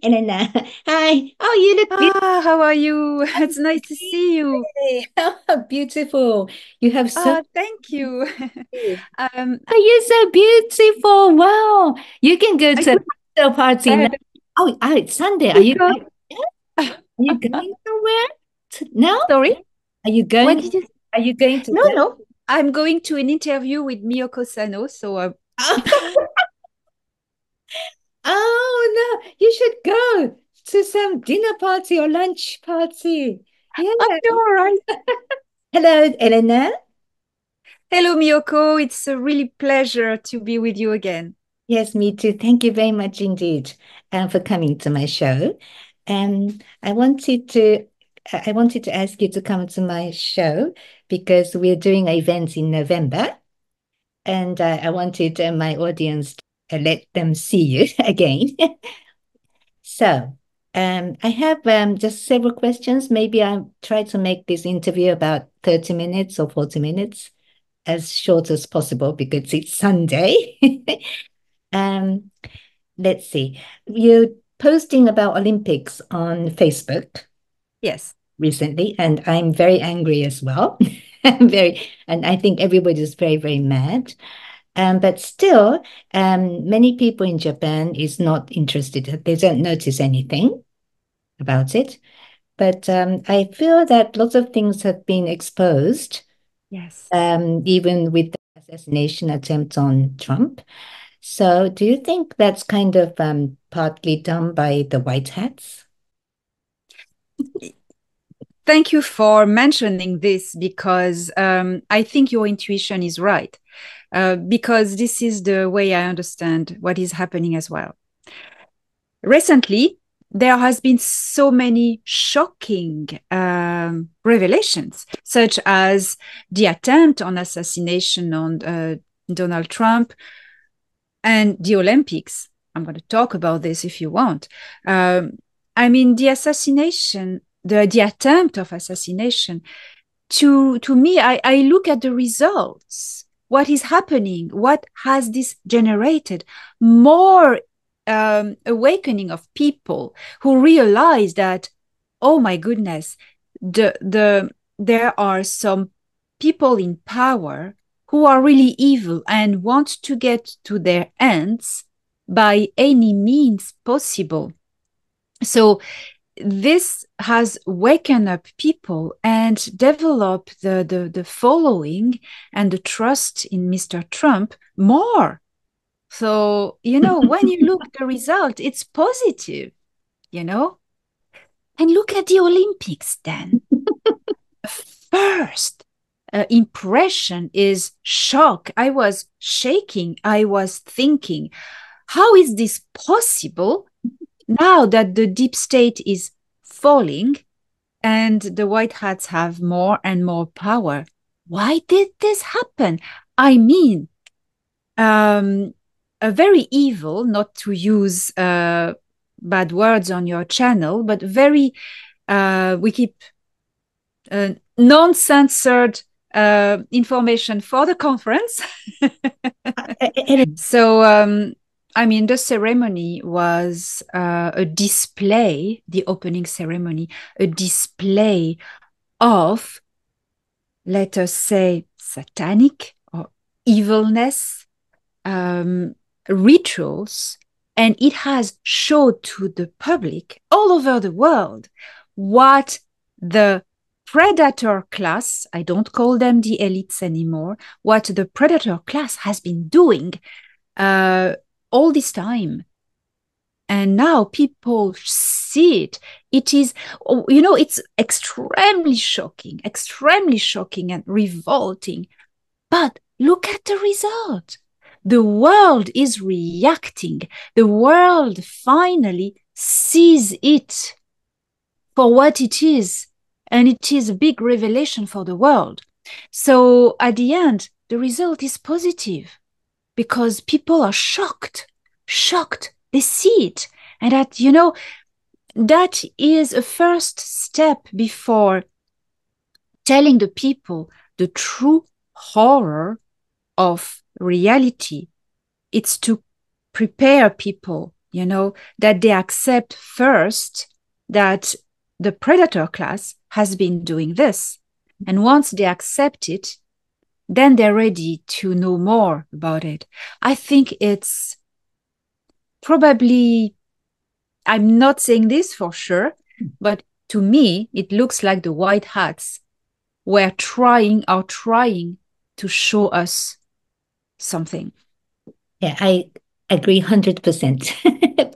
Elena. Hi. Oh, you look How are you? It's nice to see you. beautiful. You have so Thank you. Um, Oh, you're so beautiful. Wow. You can go I to a could cocktail party now. add Oh, it's Sunday. Are you because, are you going somewhere now? sorry, Are you what going? did you? Are you going to No, that? no. I'm going to an interview with Miyoko Sano, so Oh no, you should go to some dinner party or lunch party. Yeah. you're right. Hello, Elena. Hello, Miyoko. It's a really pleasure to be with you again. Yes, me too. Thank you very much indeed for coming to my show. I wanted to ask you to come to my show because we're doing an event in November, and I wanted my audience to let them see you again. So, I have just several questions. Maybe I'll try to make this interview about 30 minutes or 40 minutes, as short as possible because it's Sunday. Um, let's see. You're posting about Olympics on Facebook Yes. recently, and I'm very angry as well. I'm very, and I think everybody's very, very mad. But still, many people in Japan is not interested. They don't notice anything about it. But I feel that lots of things have been exposed, Yes. even with the assassination attempt on Trump. So, do you think that's kind of partly done by the white hats? Thank you for mentioning this because I think your intuition is right. Because this is the way I understand what is happening as well. Recently, there has been so many shocking revelations, such as the attempt on assassination on Donald Trump and the Olympics. I'm going to talk about this if you want. I mean, the assassination, the attempt of assassination, to me, I look at the results. What is happening? What has this generated? More awakening of people who realize that, oh my goodness, there are some people in power who are really evil and want to get to their ends by any means possible. So this has waken up people and developed the following and the trust in Mr. Trump more. So, when you look at the result, it's positive, you know? And look at the Olympics then. First impression is shock. I was shaking. I was thinking, how is this possible now that the deep state is falling and the white hats have more and more power? Why did this happen? I mean, a very evil, not to use bad words on your channel, but very, we keep non-censored information for the conference. So, I mean, the ceremony was a display, the opening ceremony, a display of, let us say, satanic or evilness, rituals, and it has showed to the public all over the world what the predator class, I don't call them the elites anymore, what the predator class has been doing all this time. And now people see it. It is, it's extremely shocking and revolting. But look at the result. The world is reacting. The world finally sees it for what it is. And it is a big revelation for the world. So at the end, the result is positive because people are shocked. They see it. And that is a first step before telling the people the true horror of reality. It's to prepare people you know, that they accept first that the predator class has been doing this. And once they accept it, then they're ready to know more about it. I think it's probably, I'm not saying this for sure, but to me, it looks like the white hats were trying to show us something. Yeah, I agree 100%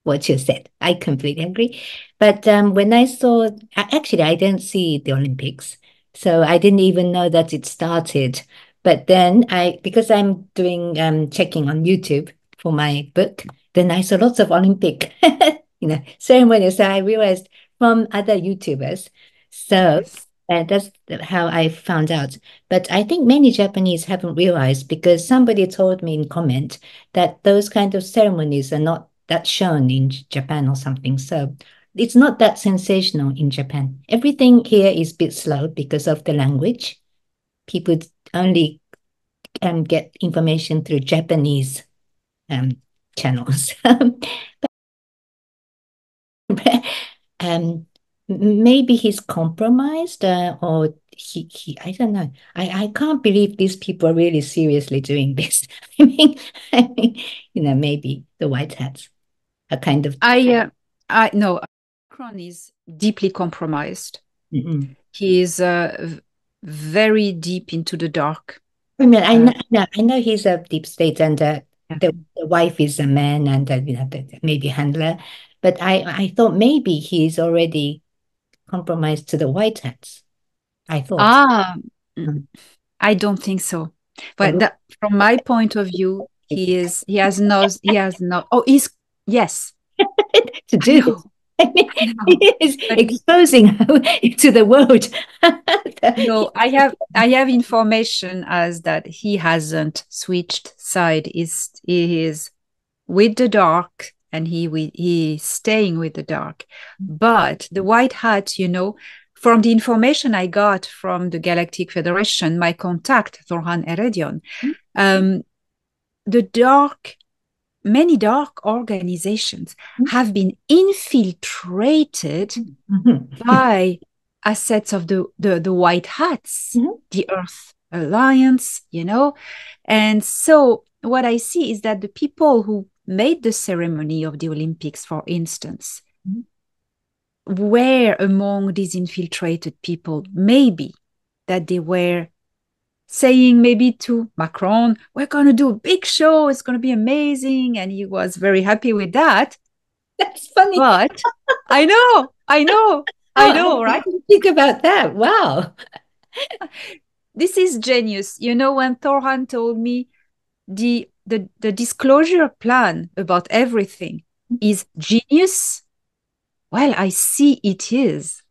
what you said. I completely agree. But when I saw, actually, I didn't see the Olympics. So I didn't even know that it started. But then because I'm doing checking on YouTube for my book, then I saw lots of Olympic, ceremonies. So I realized from other YouTubers. So Yes. that's how I found out. But I think many Japanese haven't realized, because somebody told me in comment that those kind of ceremonies are not that shown in Japan or something. So it's not that sensational in Japan. Everything here is a bit slow because of the language. People only get information through Japanese channels. um, maybe he's compromised, or I don't know. I can't believe these people are really seriously doing this. I mean, maybe the white hats are kind of. I know Macron is deeply compromised. Mm-mm. He is very deep into the dark. I mean, I know he's a deep state, and the wife is a man, and maybe handler. But I thought maybe he's already compromised to the white hats. I thought. I don't think so. But Oh, from my point of view, he has no, oh, yes. to I do know. this. I mean, I know. he is But exposing to the world. no, I have information as that he hasn't switched side. He is with the dark, and he's staying with the dark. But the white hat, from the information I got from the Galactic Federation, my contact, Thorhan Eredion, many dark organizations have been infiltrated by assets of the white hats, the Earth Alliance, And so what I see is that the people who made the ceremony of the Olympics, for instance, were among these infiltrated people, maybe that they were saying maybe to Macron, we're going to do a big show, it's going to be amazing. And he was very happy with that. That's funny. But I know, right? Think about that. Wow. This is genius. When Thorhan told me the disclosure plan about everything is genius, well, I see it is.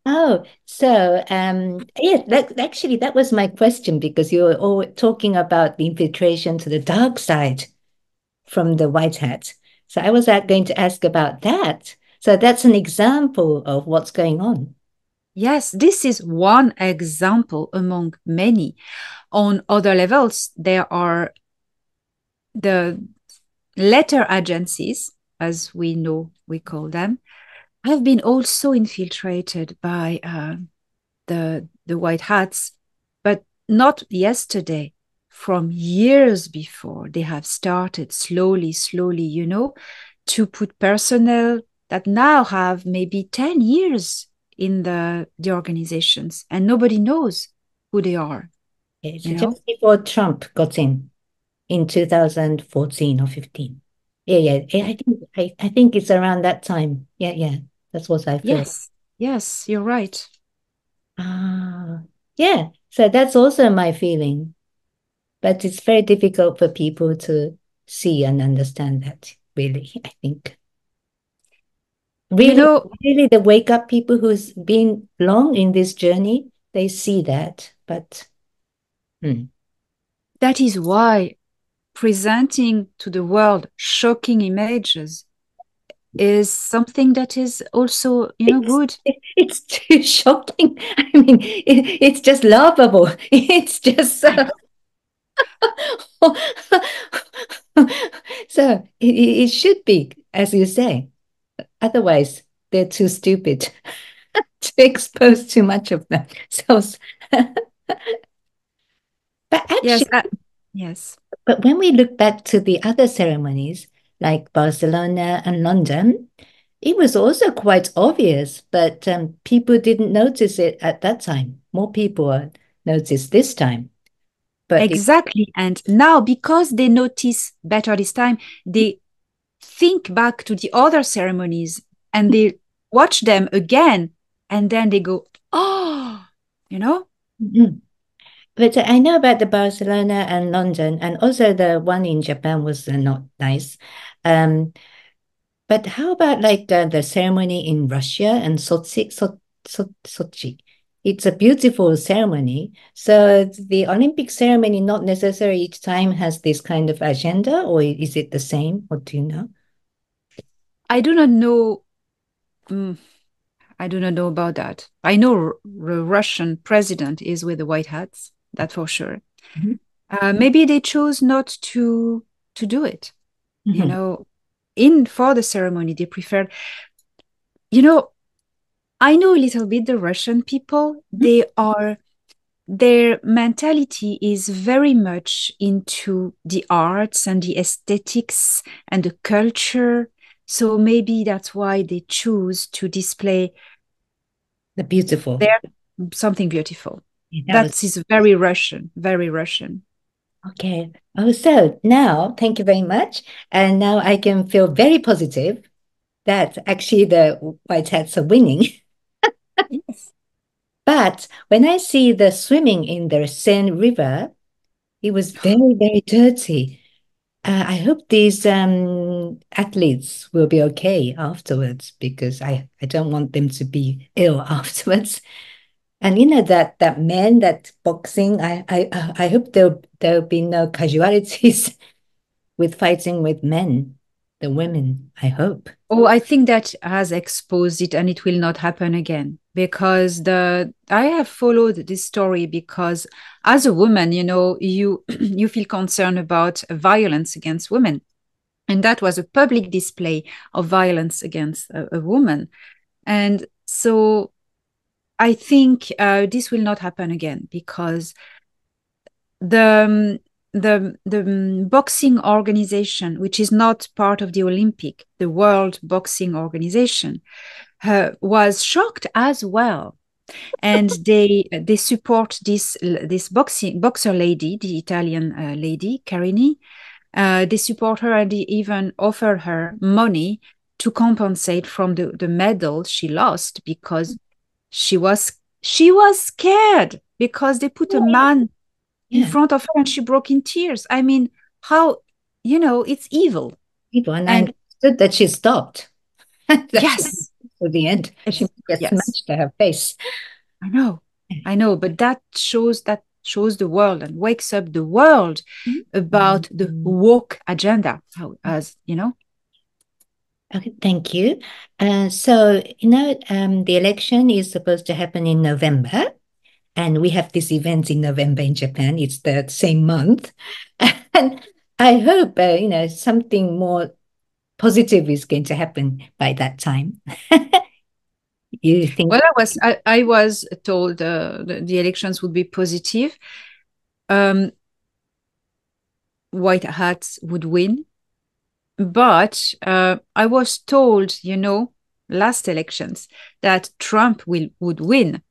Oh, so yeah, that was my question, because you were all talking about the infiltration to the dark side from the white hat. So I was going to ask about that. So that's an example of what's going on. Yes, this is one example among many. On other levels, there are the letter agencies, as we call them, have been also infiltrated by the white hats, but not yesterday. From years before, they have started slowly, to put personnel that now have maybe 10 years in the organizations, and nobody knows who they are. Okay, so just before Trump got in 2014 or 15. Yeah. I think it's around that time. Yeah. That's what I feel. Yes, you're right. Yeah. So that's also my feeling. But it's very difficult for people to see and understand that, really, I think. Really the wake up people who's been long in this journey, they see that. But that is why presenting to the world shocking images is something that is also, good. It's too shocking. I mean, it's just laughable. It's just So it should be, as you say. Otherwise, they're too stupid to expose too much of them. So, but Yes, actually, yes. but when we look back to the other ceremonies, like Barcelona and London, it was also quite obvious, but people didn't notice it at that time. More people noticed this time. But Exactly. And now, because they notice better this time, they think back to the other ceremonies and they watch them again. And then they go, oh, you know? Mhm. But I know about the Barcelona and London, and also the one in Japan was not nice. Um, but how about like the ceremony in Russia and Sochi? It's a beautiful ceremony. So the Olympic ceremony, not necessarily each time has this kind of agenda, or is it the same? What do you know? I do not know. I do not know about that. I know the Russian president is with the white hats, that for sure. Mhm. Maybe they chose not to do it. You Mhm. know, for the ceremony, they preferred. I know a little bit the Russian people. Their mentality is very much into the arts and the aesthetics and the culture. So maybe that's why they choose to display The beautiful. there something beautiful. That was That is very Russian, very Russian. okay. Oh, so now, thank you very much. And now I can feel very positive that actually the White Hats are winning. Yes. But when I see the swimming in the Seine River, it was very, very dirty. I hope these athletes will be okay afterwards because I don't want them to be ill afterwards. And you know that men that boxing, I hope there'll be no casualties with fighting with men, the women, I hope. Oh, I think that has exposed it and it will not happen again because I have followed this story because as a woman, you you feel concerned about violence against women. And that was a public display of violence against a woman. And so I think this will not happen again because the the boxing organization, which is not part of the Olympic, the World Boxing Organization, was shocked as well, and they support this boxer lady, the Italian lady Carini. They support her and they even offer her money to compensate from the medal she lost because she was scared because they put a man in Yeah, front of her and she broke in tears. I mean, how, it's evil. people, and I And understood that she stopped. That's yes, for the end. She it's gets yes, smashed to her face. I know. I know, but that shows the world and wakes up the world about the woke agenda. As you know, Okay, thank you. So, the election is supposed to happen in November, and we have this event in November in Japan. It's the same month. And I hope, something more positive is going to happen by that time. You think? well, I was told the elections would be positive. Um, White hats would win, but I was told, last elections that Trump would win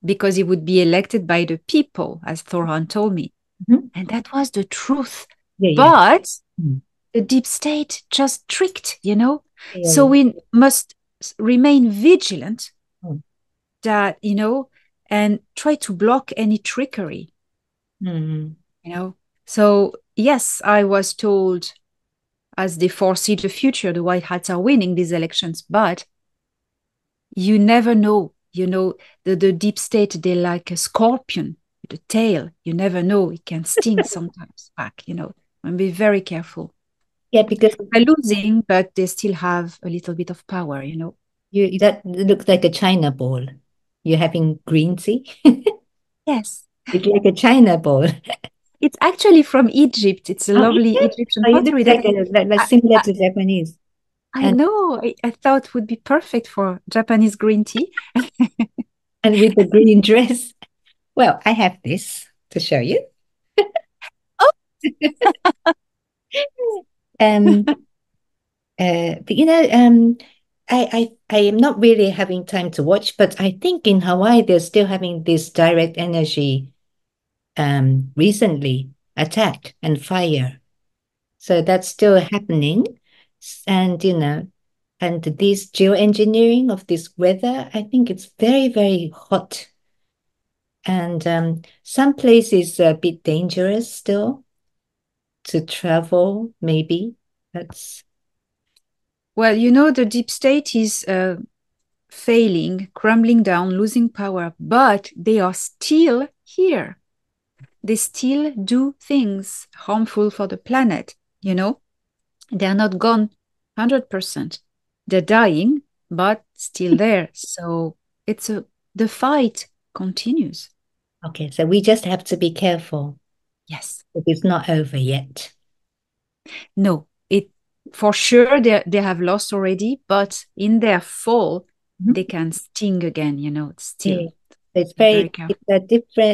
because he would be elected by the people, as Thorhan told me. Mhm. And that was the truth. Yeah, yeah. But Mm. the deep state just tricked. Yeah, So yeah. we must remain vigilant Mm. that, and try to block any trickery, Mm. So, yes, I was told as they foresee the future, the White Hats are winning these elections, but you never know. The deep state, they're like a scorpion with a tail. You never know. It can sting sometimes back. And be very careful. Yeah, because They're losing, but they still have a little bit of power. that looks like a China ball. You're having green tea. Yes. It's like a China ball. It's actually from Egypt. It's a lovely Egyptian pottery. Like similar to Japanese. I know. I thought it would be perfect for Japanese green tea. And with the green dress. Well, I have this to show you. But I am not really having time to watch, but I think in Hawaii they're still having this direct energy recently attack and fire. So that's still happening. And and this geoengineering of this weather, I think it's very, very hot. And some places are a bit dangerous still to travel, maybe. Well, the deep state is failing, crumbling down, losing power, but they are still here. They still do things harmful for the planet, They're not gone 100%. They're dying, but still there. So the fight continues. Okay, so we just have to be careful. Yes. It's not over yet. No, for sure they have lost already, but in their fall, they can sting again, still. Yeah. It's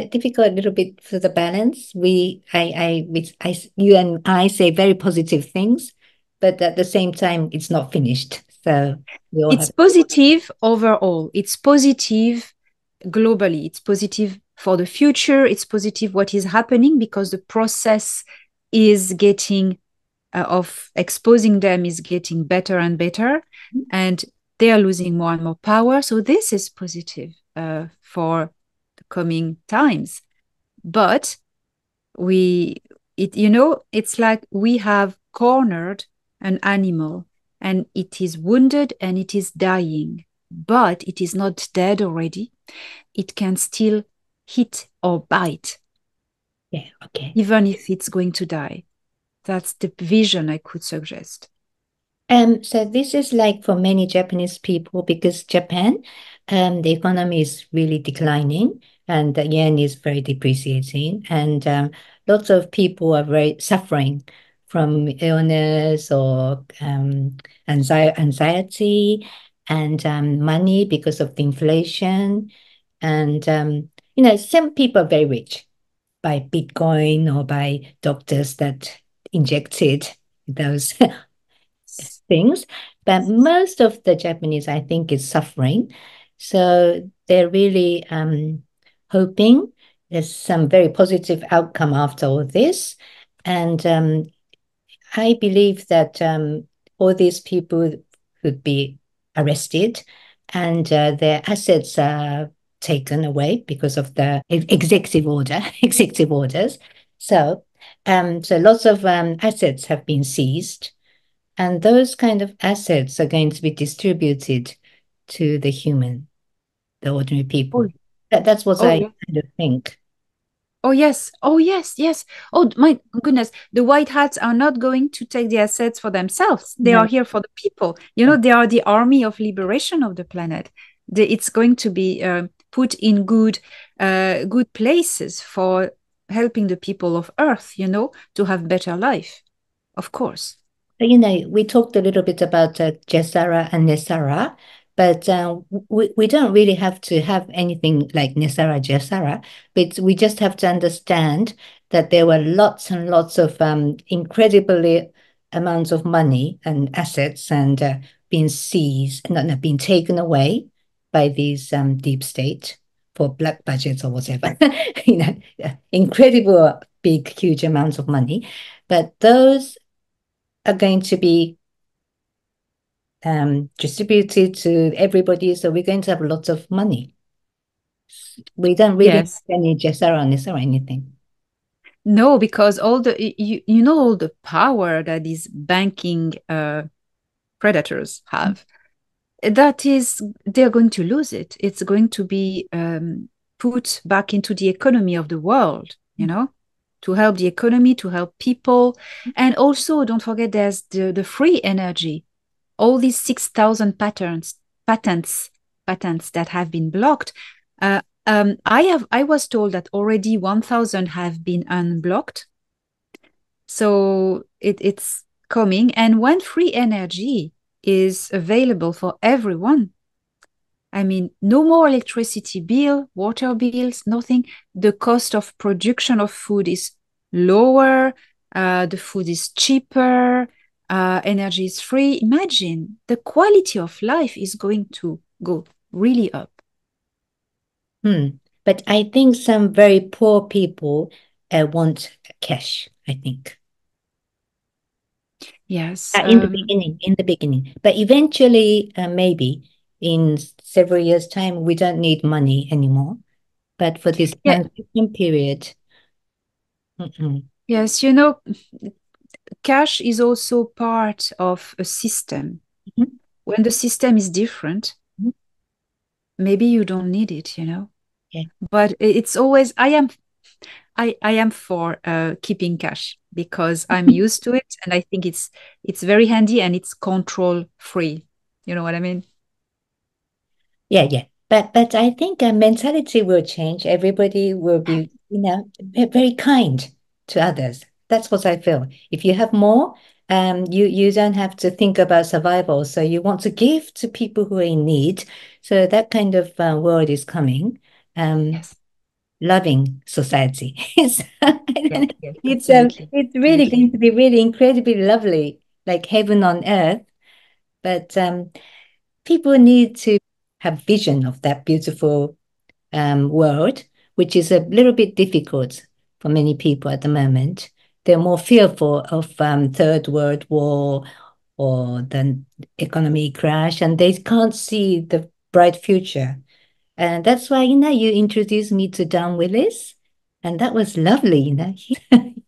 difficult a little bit for the balance. You and I say very positive things, but at the same time, it's not finished. So it's positive overall. It's positive globally. It's positive for the future. It's positive what is happening because the process is getting of exposing them is getting better and better, and they are losing more and more power. So this is positive for the coming times. But it's like we have cornered an animal and it is wounded and it is dying, but it is not dead already. It can still hit or bite. Yeah, okay. Even if it's going to die. That's the vision I could suggest. So this is like for many Japanese people because Japan, the economy is really declining and the yen is very depreciating, and lots of people are very suffering from illness or anxiety and money because of the inflation. And some people are very rich by Bitcoin or by doctors that injected those things, but most of the Japanese, I think, is suffering. So they're really hoping there's some very positive outcome after all this. And I believe that all these people could be arrested and their assets are taken away because of the executive orders. So lots of assets have been seized. And those kind of assets are going to be distributed to the ordinary people. That's what I kind of think. Oh, yes. Oh, yes, yes. Oh, my goodness. The white hats are not going to take the assets for themselves. They are here for the people. They are the army of liberation of the planet. It's going to be put in good places for helping the people of Earth, to have better life, of course. We talked a little bit about Jessara and Nesara, but we don't really have to have anything like Nesara, Jessara, but we just have to understand that there were lots and lots of incredibly amounts of money and assets and being seized, not being taken away by these deep state for black budgets or whatever, incredible, big, huge amounts of money. But those are going to be distributed to everybody, so we're going to have lots of money. We don't really have any Jessara on this or anything. No, because all the all the power that these banking predators have, they're going to lose it. It's going to be put back into the economy of the world, to help the economy, to help people. And also, don't forget, there's the free energy. All these 6,000 patents that have been blocked I was told that already 1,000 have been unblocked. So it's coming. And when free energy is available for everyone, I mean, no more electricity bill, water bills, nothing. The cost of production of food is lower. The food is cheaper. Energy is free. Imagine the quality of life is going to go really up. But I think some very poor people want cash, I think. Yes. In the beginning. But eventually, maybe in several years' time, we don't need money anymore. But for this transition period, yes, cash is also part of a system. When the system is different, maybe you don't need it, Yeah. But it's always I am for keeping cash because I'm used to it, and I think it's very handy and it's control free. You know what I mean? Yeah. But I think mentality will change. Everybody will be, very kind to others. That's what I feel. If you have more, you don't have to think about survival. So you want to give to people who are in need. So that kind of world is coming. Yes. Loving society. Yes, absolutely. It's really going to be really incredibly lovely, like heaven on earth. But people need to have vision of that beautiful world, which is a little bit difficult for many people at the moment. They're more fearful of third world war or the economy crash, and they can't see the bright future. And that's why, you introduced me to Don Willis, and that was lovely,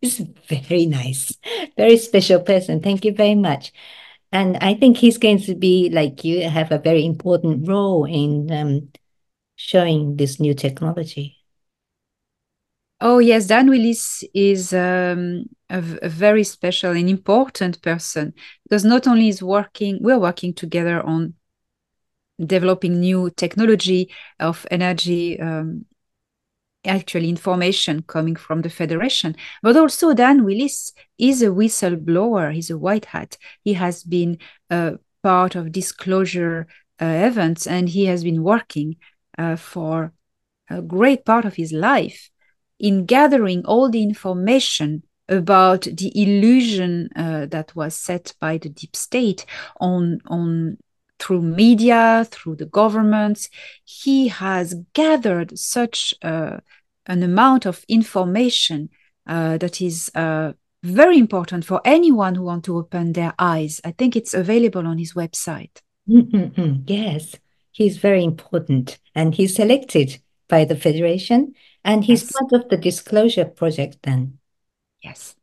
He's very nice, very special person. Thank you very much. And I think he's going to be, like you, have a very important role in showing this new technology. Oh, yes, Dan Willis is a very special and important person because not only we're working together on developing new technology of energy, actually information coming from the Federation. But also Dan Willis is a whistleblower. He's a white hat. He has been part of disclosure events, and he has been working for a great part of his life in gathering all the information about the illusion that was set by the deep state on through media, through the governments. He has gathered such an amount of information that is very important for anyone who wants to open their eyes. I think it's available on his website. Yes, he's very important, and he's selected by the Federation, and he's part of the disclosure project then. Yes.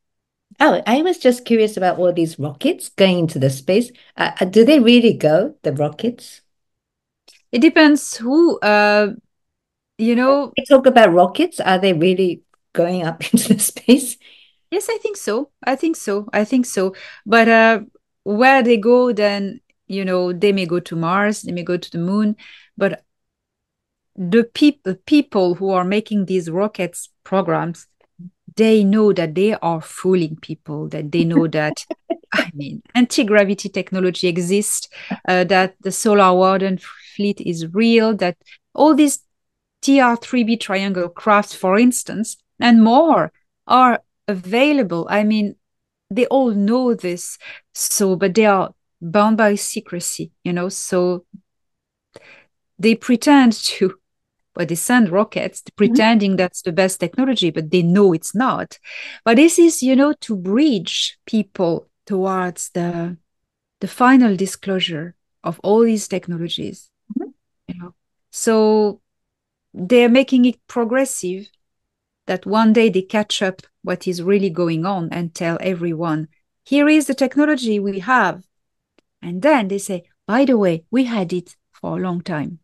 Oh, I was just curious about all these rockets going into the space. Do they really go, the rockets? It depends who, We talk about rockets. Are they really going up into the space? Yes, I think so. But where they go, then, they may go to Mars, they may go to the moon, but the people who are making these rockets programs, they know that they are fooling people, that they know that, I mean, anti-gravity technology exists, that the Solar Warden fleet is real, that all these TR3B triangle crafts, for instance, and more are available. I mean, they all know this, but they are bound by secrecy, so they pretend to, but they send rockets pretending that's the best technology, but they know it's not. But this is, to bridge people towards the final disclosure of all these technologies. So they're making it progressive, that one day they catch up what is really going on and tell everyone, here is the technology we have. And then they say, by the way, we had it for a long time.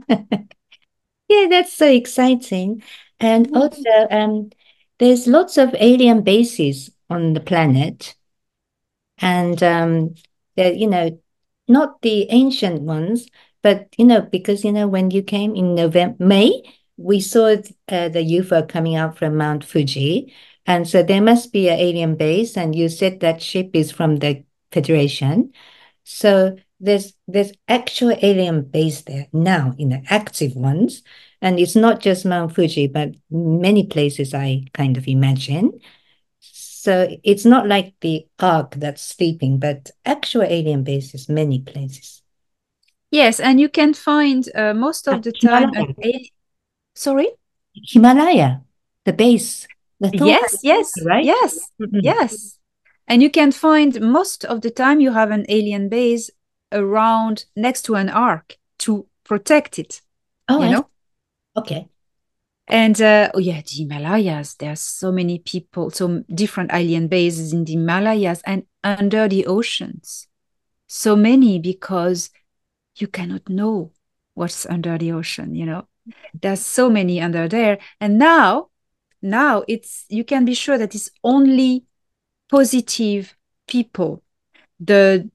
Yeah, that's so exciting. And also, there's lots of alien bases on the planet. And they're, not the ancient ones, But, because, when you came in May, we saw the UFO coming out from Mount Fuji. And so there must be an alien base. And you said that ship is from the Federation. So there's actual alien base there now, active ones. And it's not just Mount Fuji, but many places I kind of imagine. So it's not like the Ark that's sleeping, but actual alien bases, many places. Yes, and you can find most of the time sorry? Himalaya, the base. The Yes, right? yes. And you can find most of the time you have an alien base around next to an ark to protect it. Oh, okay. And the Himalayas, there are so many people, so different alien bases in the Himalayas and under the oceans. So many because you cannot know what's under the ocean, There's so many under there. And now you can be sure that it's only positive people. The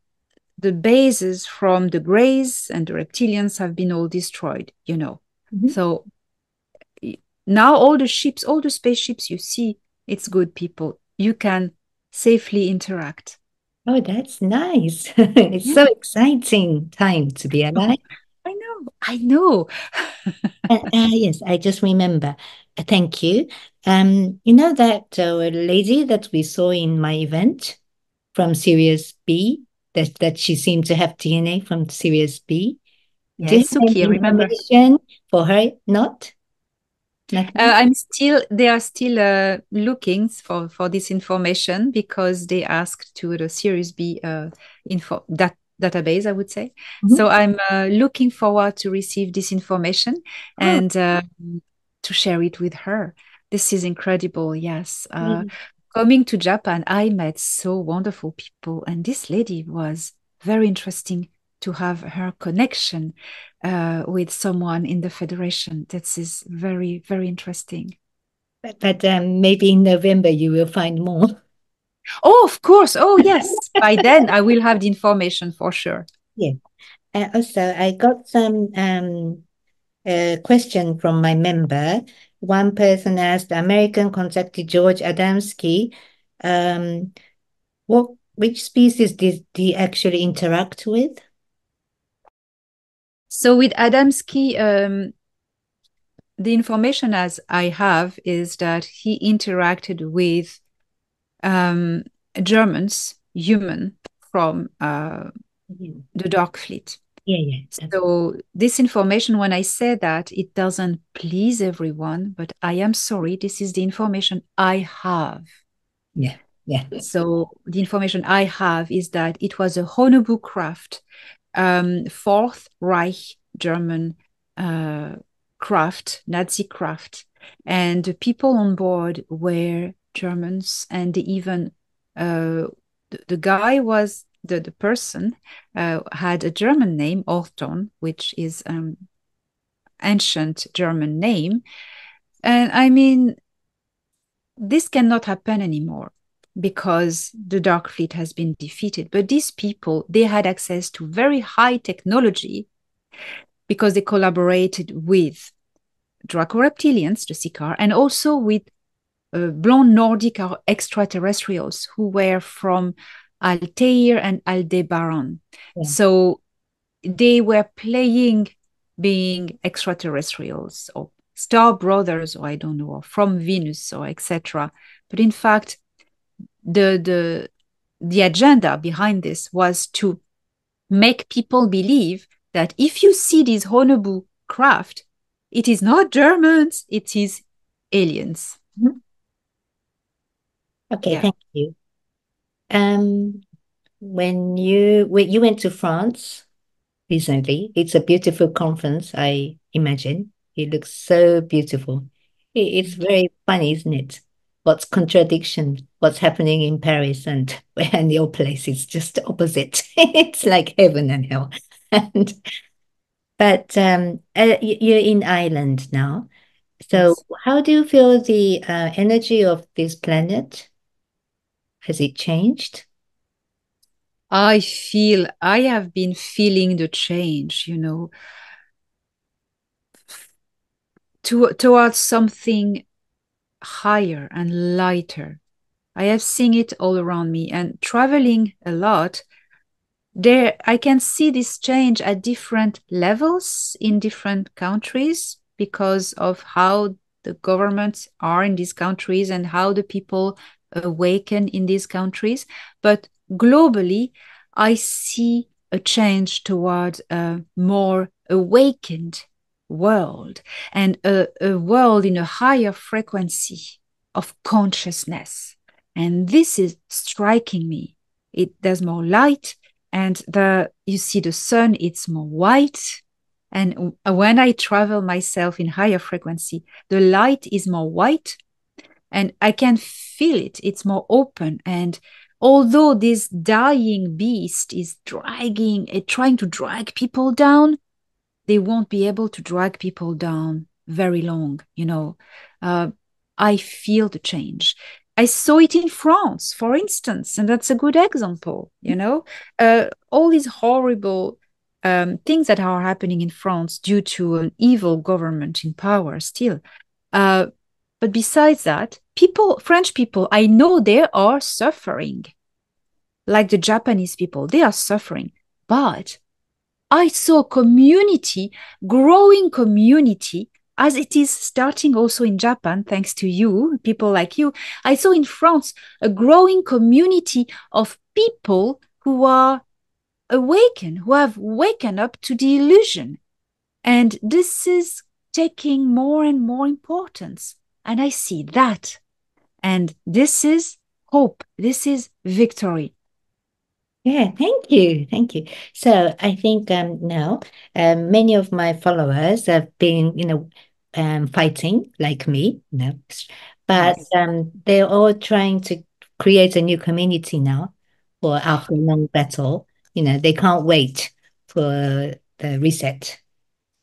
bases from the Greys and the reptilians have been all destroyed, So now all the spaceships you see, it's good people. You can safely interact. Oh, that's nice. It's so exciting time to be alive. I know. Yes, I just remember. Thank you. You know that lady that we saw in my event from Sirius B, that she seemed to have DNA from Sirius B. Yes, do you have Suki, any information for her? Not? They are still looking for this information because they asked to the Series B database, I would say. So I'm looking forward to receive this information and to share it with her. This is incredible. Yes. Coming to Japan, I met so wonderful people, and this lady was very interesting to have her connection with someone in the Federation. That is very, very interesting. But maybe in November you will find more. Oh, of course. Oh, yes. By then I will have the information for sure. Yeah. Also, I got some question from my member. One person asked, American contacted George Adamski. Which species did he actually interact with? So with Adamski, the information as I have is that he interacted with Germans, human from the Dark Fleet. Yeah. So this information, when I say that, it doesn't please everyone, but I am sorry, this is the information I have. Yeah. So the information I have is that it was a Honobu craft, Fourth Reich German craft, Nazi craft, and the people on board were Germans, and even the guy was the person had a German name, Orton, which is ancient German name. And I mean, this cannot happen anymore because the Dark Fleet has been defeated. But these people, they had access to very high technology because they collaborated with Draco reptilians, the Sikaar, and also with blonde Nordic extraterrestrials who were from Altair and Aldebaran. Yeah. So they were playing being extraterrestrials or star brothers, or I don't know, or from Venus, or etc. But in fact, the agenda behind this was to make people believe that if you see these Honobu craft, it is not Germans, it is aliens. Mm-hmm. Okay, yeah. Thank you. When you went to France recently, it's a beautiful conference, I imagine. It looks so beautiful. It's very funny, isn't it? What's contradiction? What's happening in Paris and your place is just opposite. It's like heaven and hell. But you're in Ireland now. So yes. How do you feel the energy of this planet? Has it changed? I have been feeling the change, towards something higher and lighter. I have seen it all around me, and traveling a lot, there I can see this change at different levels in different countries because of how the governments are in these countries and how the people awaken in these countries. But globally, I see a change towards a more awakened world, and a world in a higher frequency of consciousness. And this is striking me. There's more light, and you see the sun, it's more white. And when I travel myself in higher frequency, the light is more white, and I can feel it. It's more open. And although this dying beast is trying to drag people down, they won't be able to drag people down very long. I feel the change. I saw it in France, for instance, and that's a good example. All these horrible things that are happening in France due to an evil government in power still. But besides that, French people, I know they are suffering. Like the Japanese people, they are suffering. But I saw growing community, as it is starting also in Japan, thanks to you, people like you. I saw in France a growing community of people who are awakened, who have waken up to the illusion. And this is taking more and more importance. And I see that. And this is hope. This is victory. Yeah, thank you. Thank you. So I think now many of my followers have been, fighting like me, but Yes. they're all trying to create a new community now for after a long battle. They can't wait for the reset.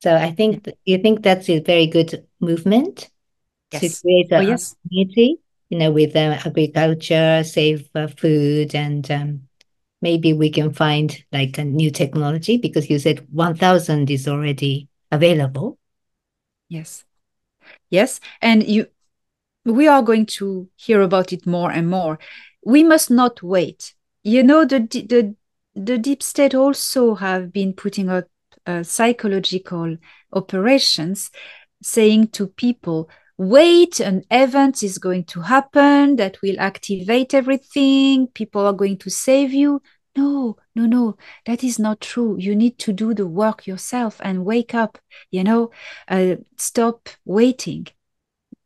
So I think you think that's a very good movement to Yes. create Oh, a yes. community, with agriculture, safe food, and maybe we can find like a new technology because you said 1,000 is already available. Yes. Yes. And we are going to hear about it more and more. We must not wait. The deep state also have been putting up psychological operations, saying to people, wait, an event is going to happen that will activate everything. People are going to save you. No, no, no, that is not true. You need to do the work yourself and wake up, stop waiting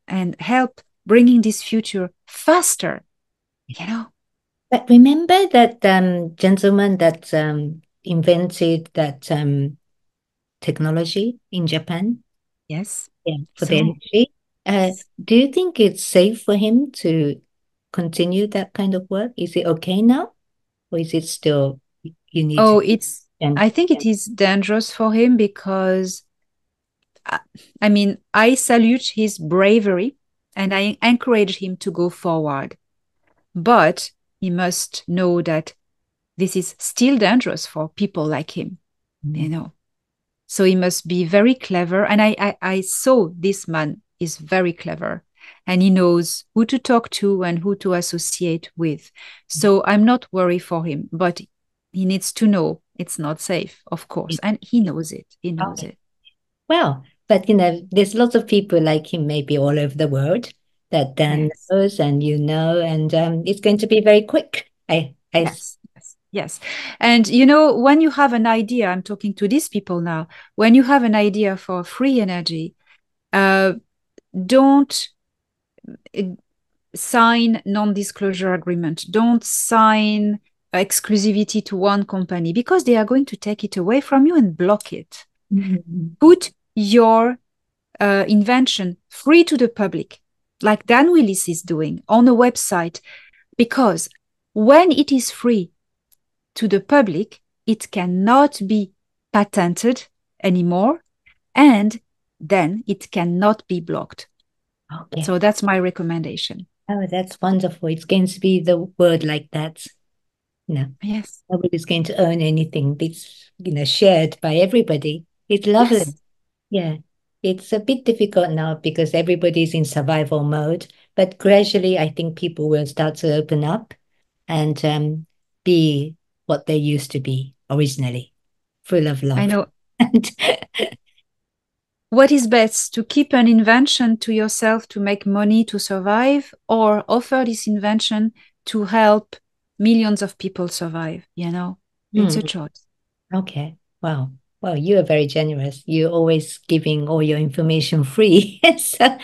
and help bringing this future faster. But remember that gentleman that invented that technology in Japan? Yes. Yeah, for the So, energy. yes. Do you think it's safe for him to continue that kind of work? Is it okay now? Or is it still you need to Oh, and I think it is dangerous for him because, I mean, I salute his bravery and I encourage him to go forward. But he must know that this is still dangerous for people like him, you know. So he must be very clever. And I saw this man is very clever and he knows who to talk to and who to associate with. So I'm not worried for him, but he needs to know it's not safe, of course. And he knows it. He knows okay. it. Well, but there's lots of people like him maybe all over the world that Dan Yes. knows and and it's going to be very quick. Yes. Yes. Yes. And when you have an idea, I'm talking to these people now, when you have an idea for free energy, don't sign non-disclosure agreement. Don't sign exclusivity to one company because they are going to take it away from you and block it. Put your invention free to the public, like Dan Willis is doing on a website, because when it is free to the public, it cannot be patented anymore, and then it cannot be blocked. Okay. So that's my recommendation. Oh, that's wonderful. It's going to be the word like that. No, Yes. nobody's going to own anything. It's, shared by everybody. It's lovely. Yes. Yeah. It's a bit difficult now because everybody's in survival mode, but gradually I think people will start to open up and be what they used to be originally, full of I love. know. And What is best, to keep an invention to yourself to make money to survive, or offer this invention to help millions of people survive? It's a choice. Okay. Wow. Well, you are very generous. You're always giving all your information free. So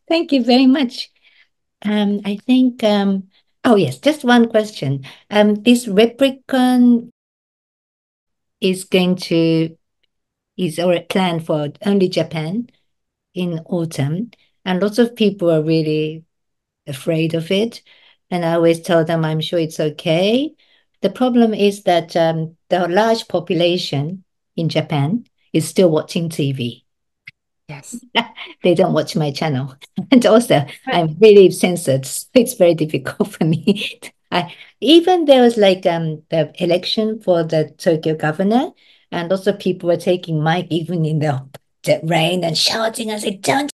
thank you very much. I think, oh yes, just one question. This replicant is already planned for only Japan in autumn, and lots of people are really afraid of it. And I always tell them I'm sure it's okay. The problem is that the large population in Japan is still watching TV. Yes. They don't watch my channel. And also, I'm really censored, so it's very difficult for me. Even there was like the election for the Tokyo governor, and also people were taking mic even in the rain and shouting and say, "Don't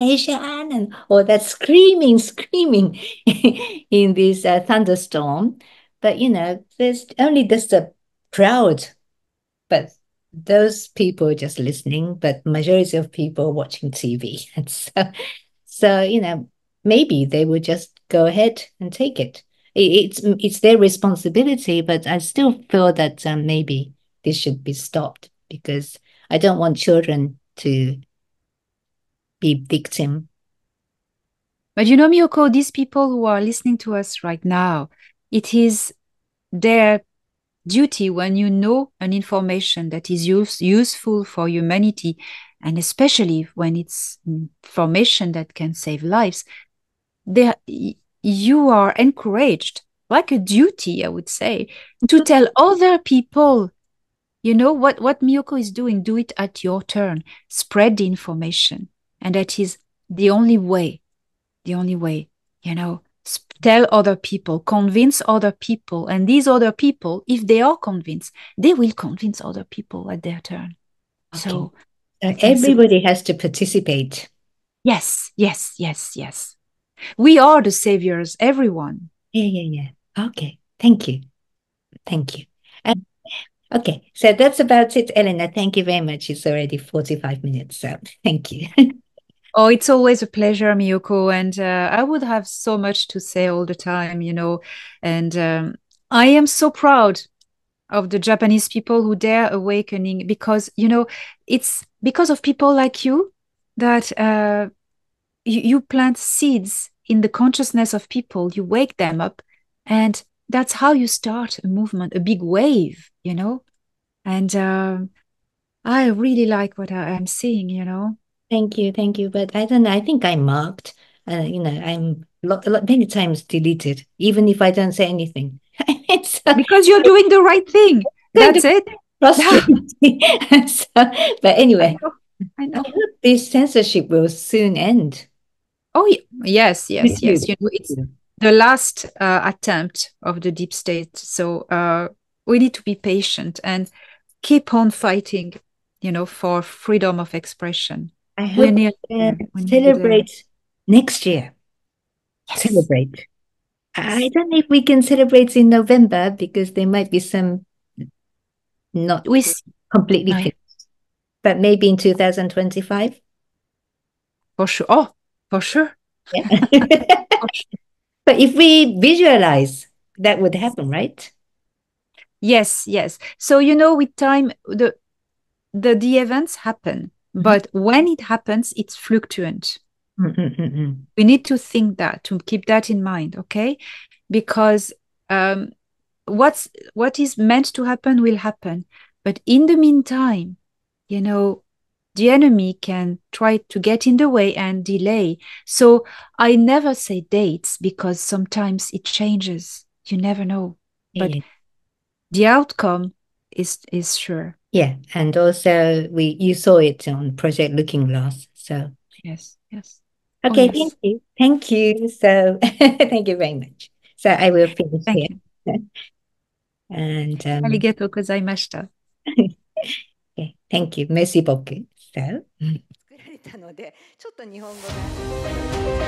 Asian," and all that screaming in this thunderstorm. But there's only just a crowd, but those people are just listening, but majority of people are watching TV. And so maybe they would just go ahead and take it. It's their responsibility, but I still feel that maybe this should be stopped because I don't want children to be victim. But Miyoko, these people who are listening to us right now, it is their duty, when you know an information that is useful for humanity, and especially when it's information that can save lives, you are encouraged, like a duty, I would say, to tell other people, what Miyoko is doing, do it at your turn, spread the information. And that is the only way, tell other people, convince other people. And these other people, if they are convinced, they will convince other people at their turn. Okay. So everybody has to participate. Yes. We are the saviors, everyone. Yeah. Okay. Thank you. Okay, so that's about it, Elena. Thank you very much. It's already 45 minutes, so thank you. Oh, it's always a pleasure, Miyoko. And I would have so much to say all the time, and I am so proud of the Japanese people who dare awakening, because, it's because of people like you that you plant seeds in the consciousness of people, you wake them up, and that's how you start a movement, a big wave, and I really like what I'm seeing, Thank you. But I don't know. I think I'm marked. I'm many times deleted, even if I don't say anything. It's because you're doing the right thing. That's it. Frustrating. But anyway, I know. I hope this censorship will soon end. Oh, yes. YouTube. It's the last attempt of the deep state. So we need to be patient and keep on fighting, for freedom of expression. I hope we celebrate next year. Yes. Celebrate. I don't know if we can celebrate in November because there might be some not completely finished, but maybe in 2025. For sure. Oh, for sure. Yeah. But if we visualize, that would happen, right? Yes. So, with time, the events happen, but when it happens, it's fluctuant. We need to think that, to keep that in mind, okay? Because what is meant to happen will happen. But in the meantime, the enemy can try to get in the way and delay. So I never say dates because sometimes it changes. You never know. But the outcome is sure. Yeah. And also you saw it on Project Looking Glass. So yes. Okay, thank you. So thank you very much. So So I will finish Thank here. And ありがとうございました。okay, thank you. Merci beaucoup. So, 作られたので、ちょっと日本語が。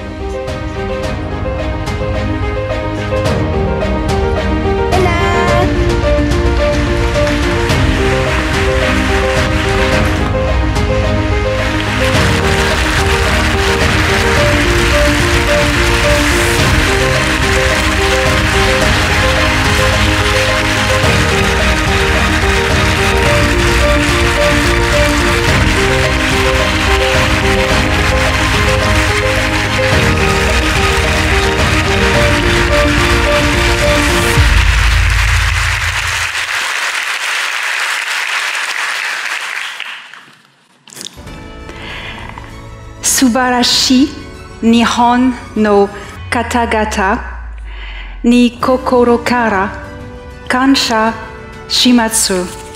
素晴らしい日本の方々に心から感謝します。